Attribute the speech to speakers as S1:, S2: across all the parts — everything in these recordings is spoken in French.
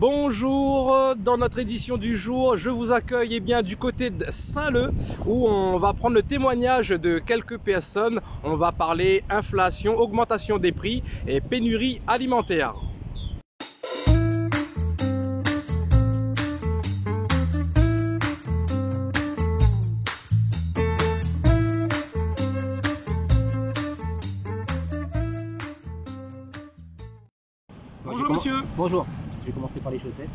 S1: Bonjour, dans notre édition du jour, je vous accueille du côté de Saint-Leu où on va prendre le témoignage de quelques personnes. On va parler inflation, augmentation des prix et pénurie alimentaire. Bonjour monsieur.
S2: Bonjour. Je vais commencer par les chaussettes.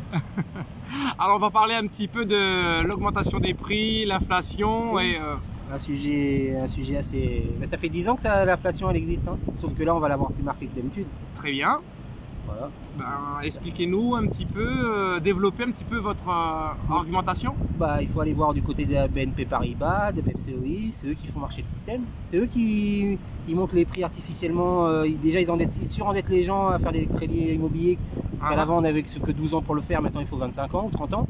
S1: Alors on va parler un petit peu de l'augmentation des prix, l'inflation
S2: oui.
S1: et...
S2: Un sujet assez... Mais ça fait 10 ans que l'inflation elle existe, hein. Sauf que là on va l'avoir plus marqué que d'habitude.
S1: Très bien.
S2: Voilà.
S1: Expliquez-nous un petit peu, développez un petit peu votre argumentation.
S2: Il faut aller voir du côté de la BNP Paribas, de BFCOI, c'est eux qui font marcher le système. C'est eux qui montent les prix artificiellement. Déjà ils surendettent les gens à faire des crédits immobiliers. À l'avant on avait que 12 ans pour le faire, maintenant il faut 25 ans ou 30 ans.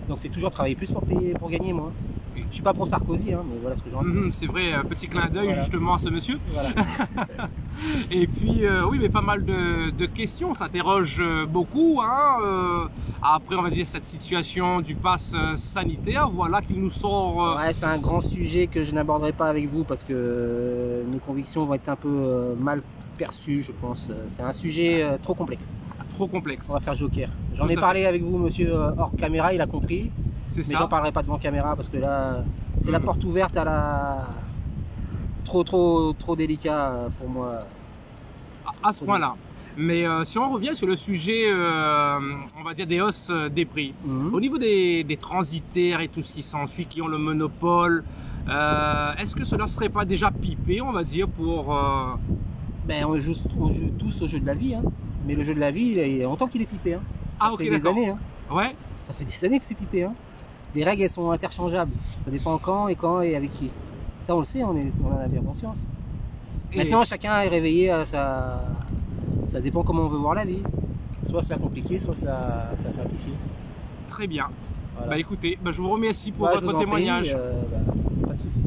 S2: Donc c'est toujours travailler plus pour gagner moins. Je suis pas pro Sarkozy, hein, mais voilà ce que j'en dis.
S1: C'est vrai, petit clin d'œil justement à ce monsieur.
S2: Voilà.
S1: Et puis oui, mais pas mal de questions, ça interroge beaucoup. Après, on va dire cette situation du pass sanitaire, voilà qu'il nous sort.
S2: Ouais, c'est un grand sujet que je n'aborderai pas avec vous parce que mes convictions vont être un peu mal perçues, je pense. C'est un sujet trop complexe.
S1: Trop complexe.
S2: On va faire joker. J'en ai parlé avec vous, monsieur, hors caméra, il a compris. Mais j'en parlerai pas devant caméra parce que là, c'est la porte ouverte à la... Trop délicat pour moi.
S1: À ce point-là. Mais si on revient sur le sujet, on va dire des hausses des prix, au niveau des transitaires et tout ce qui s'ensuit, qui ont le monopole, est-ce que cela serait pas déjà pipé, on va dire, pour...
S2: On joue tous au jeu de la vie, hein. Mais le jeu de la vie, il y a longtemps qu'il est pipé. Hein. Ça fait des années. Hein.
S1: Ouais.
S2: Ça fait des années que c'est pipé. Hein. Les règles, elles sont interchangeables. Ça dépend quand et avec qui. Ça, on le sait, on en a bien conscience. Maintenant, chacun est réveillé à sa... Ça dépend comment on veut voir la vie. Soit ça compliqué, soit ça simplifie.
S1: Très bien.
S2: Voilà.
S1: Écoutez, je vous remercie pour votre témoignage.
S2: Pas de souci.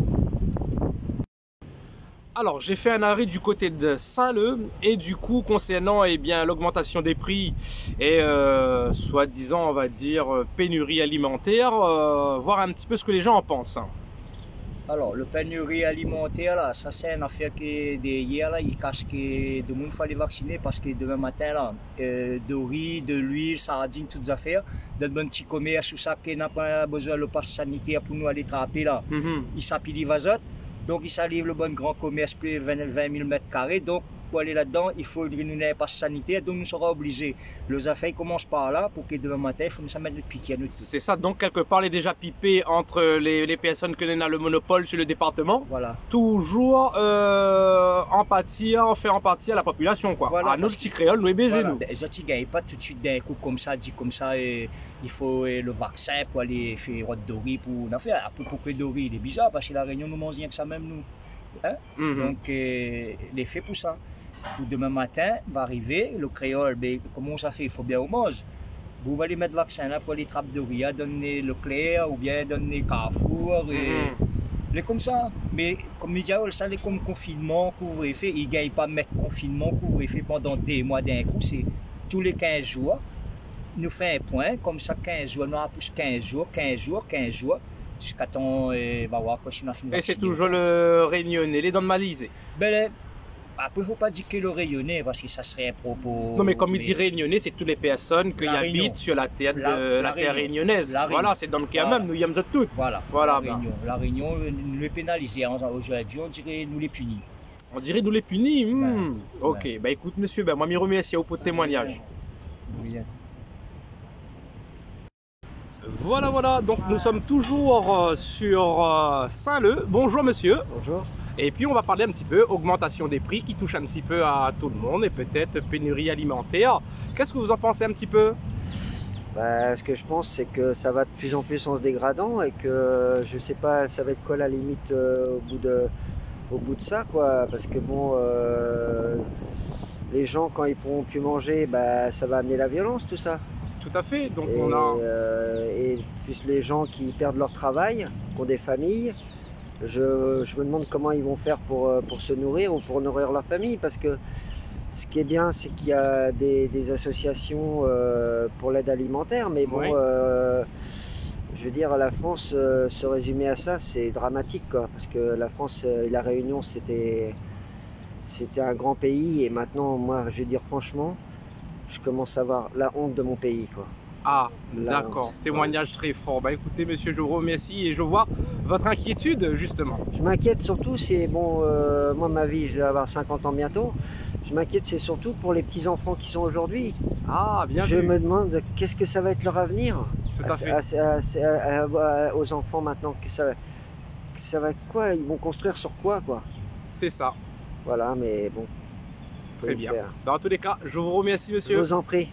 S1: Alors, j'ai fait un arrêt du côté de Saint-Leu et du coup, concernant l'augmentation des prix et soi-disant, on va dire, pénurie alimentaire, voir un petit peu ce que les gens en pensent.
S3: Alors, le pénurie alimentaire, là, ça c'est une affaire que d'hier, là, il cache que tout le monde fallait vacciner parce que demain matin, là, de riz, de l'huile, sardines, toutes les affaires, dans un petit commerce, tout ça, qui n'a pas besoin de passe sanitaire pour nous aller trapper, là, il s'appelle les vasotes. Donc, il s'arrive le bon grand commerce, plus 20 000 mètres carrés. Donc, pour aller là-dedans, il faut que nous n'ayons pas sanitaire. Donc, nous serons obligés. Les affaires commencent par là pour que demain matin, il faut nous mettre notre piquet à notre tout.
S1: C'est ça. Donc, quelque part, il est déjà pipé entre les personnes que l'on a le monopole sur le département.
S3: Voilà.
S1: Toujours faire empathie à la population, quoi.
S3: Voilà,
S1: à nos petits créoles, nous baiser nous.
S3: Les gens ne gagnent pas tout de suite d'un coup comme ça, dit comme ça, il faut le vaccin pour aller faire rôde de riz pour en faire. Pour que le riz, il est bizarre parce que la Réunion, nous mangeons rien que ça même, nous. Hein? Donc, l'effet pour ça. Pour demain matin, va arriver, le créole, comment ça fait? Il faut bien au mange. Vous allez mettre le vaccin là pour les trappes de riz, donner Leclerc ou bien donner Carrefour. Les comme ça. Mais comme il dit, ça, les comme confinement, couvre-feu, ils ne gagnent pas mettre confinement, couvre-feu pendant des mois d'un coup. C'est tous les 15 jours. Nous faisons un point, comme ça, 15 jours, nous avons 15 jours. Jusqu'à temps, va voir quand je suis
S1: Et c'est toujours le Réunionnais, les dents de Malisée.
S3: Après, il ne faut pas dire que le Réunionnais, parce que ça serait un propos...
S1: Non, mais comme il dit Réunionnais, c'est toutes les personnes qui habitent sur la terre, la terre réunionnaise. Voilà, c'est dans le cas même, nous y sommes toutes.
S3: Voilà. La Réunion, nous les pénalisons. Aujourd'hui, on dirait nous les punir.
S1: On dirait nous les punir. Ok, écoute, monsieur, moi, je remercie pour le témoignage. Voilà, donc nous sommes toujours sur Saint-Leu. Bonjour monsieur.
S4: Bonjour.
S1: Et puis on va parler un petit peu augmentation des prix qui touche un petit peu à tout le monde et peut-être pénurie alimentaire. Qu'est-ce que vous en pensez un petit peu?
S4: Ce que je pense, c'est que ça va de plus en plus en se dégradant et que je sais pas, ça va être quoi la limite au bout de ça, quoi. Parce que bon, les gens quand ils pourront plus manger, ça va amener la violence, tout ça.
S1: Tout à fait. Donc
S4: et plus les gens qui perdent leur travail, qui ont des familles. Je me demande comment ils vont faire pour se nourrir ou pour nourrir leur famille, parce que Ce qui est bien, c'est qu'il y a des associations pour l'aide alimentaire, mais bon,
S1: Oui.
S4: je veux dire, la France, se résumer à ça, c'est dramatique, quoi, parce que la France et la Réunion, c'était un grand pays, et maintenant, moi, je veux dire, franchement, je commence à avoir la honte de mon pays, quoi.
S1: Ah,
S4: La
S1: d'accord.
S4: honte.
S1: Témoignage très fort. Bah écoutez, monsieur, je vous remercie et je vois votre inquiétude, justement.
S4: Je m'inquiète surtout, c'est bon, moi ma vie, je vais avoir 50 ans bientôt. Je m'inquiète, c'est surtout pour les petits enfants qui sont aujourd'hui.
S1: Ah, bien
S4: Je
S1: vu.
S4: me demande qu'est-ce que ça va être leur avenir
S1: Tout à fait.
S4: aux enfants maintenant. Que ça va être quoi? Ils vont construire sur quoi, quoi?
S1: C'est ça.
S4: Voilà, mais bon. faut
S1: Très
S4: y
S1: bien.
S4: faire.
S1: Dans tous les cas, je vous remercie,
S4: Je
S1: monsieur.
S4: vous en prie.